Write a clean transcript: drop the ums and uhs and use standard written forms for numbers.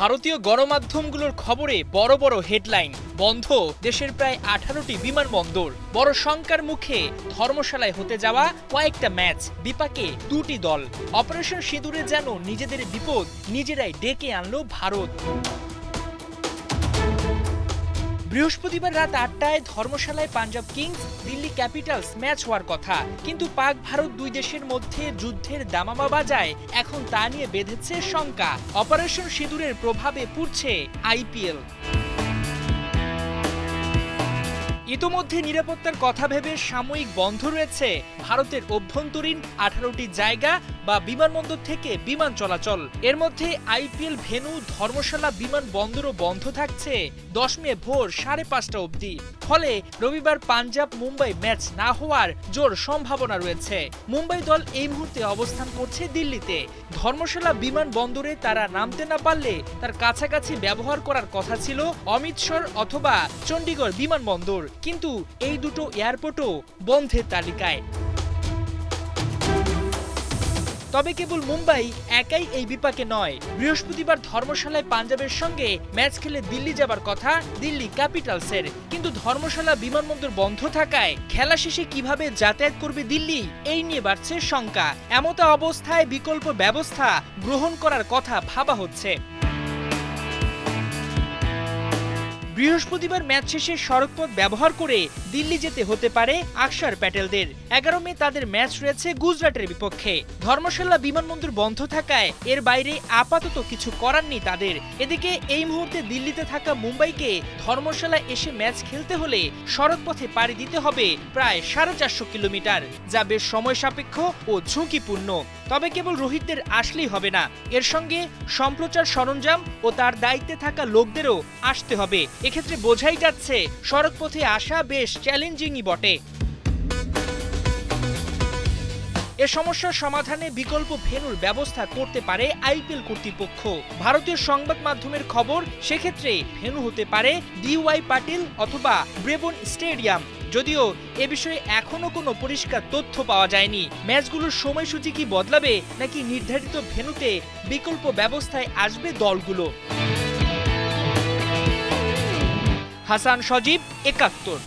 ভারতীয় গণমাধ্যমগুলোর খবরে বড় বড় হেডলাইন, বন্ধ দেশের প্রায় 18টি বিমানবন্দর। বড় শঙ্কার মুখে ধর্মশালায় হতে যাওয়া কয়েকটা ম্যাচ, বিপাকে 2টি দল। অপারেশন সিঁদুরে যেন নিজেদের বিপদ নিজেরাই ডেকে আনলো ভারত। বৃহস্পতিবার রাত 8টায় ধর্মশালায় Punjab Kings Delhi Capitals match হওয়ার কথা, কিন্তু পাক ভারত দুই দেশের মধ্যে যুদ্ধের দামামা বাজায় এখন তা নিয়ে বেঁধেছে শঙ্কা। অপারেশন সিঁদুরের প্রভাবে পড়ছে আইপিএল। ইতোমধ্যে নিরাপত্তার কথা ভেবে সাময়িক বন্ধ রয়েছে ভারতের অভ্যন্তরীণ 18টি জায়গা বা বিমানবন্দর থেকে বিমান চলাচল। এর মধ্যে আইপিএল ভেন্যু ধর্মশালা বিমানবন্দরও বন্ধ থাকছে 10 মে ভোর 5:30 অবধি। ফলে রবিবার পাঞ্জাব মুম্বাই ম্যাচ না হওয়ার জোর সম্ভাবনা রয়েছে। মুম্বাই দল এই মুহূর্তে অবস্থান করছে দিল্লিতে। ধর্মশালা বিমানবন্দরে তারা নামতে না পারলে তার কাছাকাছি ব্যবহার করার কথা ছিল অমৃতসর অথবা চণ্ডীগড় বিমানবন্দর, কিন্তু এই দুটো এয়ারপোর্টও বন্ধের তালিকায়। তবে কেবল মুম্বাই একাই এই বিপাকে নয়। বৃহস্পতিবার ধর্মশালায় পাঞ্জাবের সঙ্গে ম্যাচ খেলে দিল্লি যাবার কথা দিল্লি ক্যাপিটালসের, কিন্তু ধর্মশালা বিমানবন্দর বন্ধ থাকায় খেলা শেষে কিভাবে যাতায়াত করবে দিল্লি, এই নিয়ে বাড়ছে শঙ্কা। এমতা অবস্থায় বিকল্প ব্যবস্থা গ্রহণ করার কথা ভাবা হচ্ছে। বৃহস্পতিবার ম্যাচ শেষে সড়কপথ ব্যবহার করে দিল্লি যেতে হতে পারে আকসার প্যাটেলদের। 11 মে তাদের ম্যাচ রয়েছে গুজরাটের বিপক্ষে। ধর্মশালা বিমানবন্দর বন্ধ থাকায় এর বাইরে আপাতত কিছু করার নেই তাদের। এদিকে এই মুহূর্তে দিল্লিতে থাকা মুম্বাইকে ধর্মশালা এসে ম্যাচ খেলতে হলে সড়কপথে পাড়ি দিতে হবে প্রায় 450 কিলোমিটার, যা বেশ সময় সাপেক্ষ ও ঝুঁকিপূর্ণ। তবে কেবল রোহিতদের আসলেই হবে না, এর সঙ্গে সম্প্রচার সরঞ্জাম ও তার দায়িত্বে থাকা লোকদেরও আসতে হবে। এক্ষেত্রে বোঝাই যাচ্ছে সড়কপথে আসা বেশ চ্যালেঞ্জিংই বটে। এ সমস্যার সমাধানে বিকল্প ভেন্যুর ব্যবস্থা করতে পারে আইপিএল কর্তৃপক্ষ। ভারতীয় সংবাদ মাধ্যমের খবর, সেক্ষেত্রে ভেন্যু হতে পারে ডিওয়াই পাটিল অথবা ব্রেবন স্টেডিয়াম। যদিও এ বিষয়ে এখনো কোনো পরিষ্কার তথ্য পাওয়া যায়নি। ম্যাচগুলোর সময়সূচি কি বদলাবে নাকি নির্ধারিত ভেন্যুতে বিকল্প ব্যবস্থায় আসবে দলগুলো? হাসান সজীব, 71।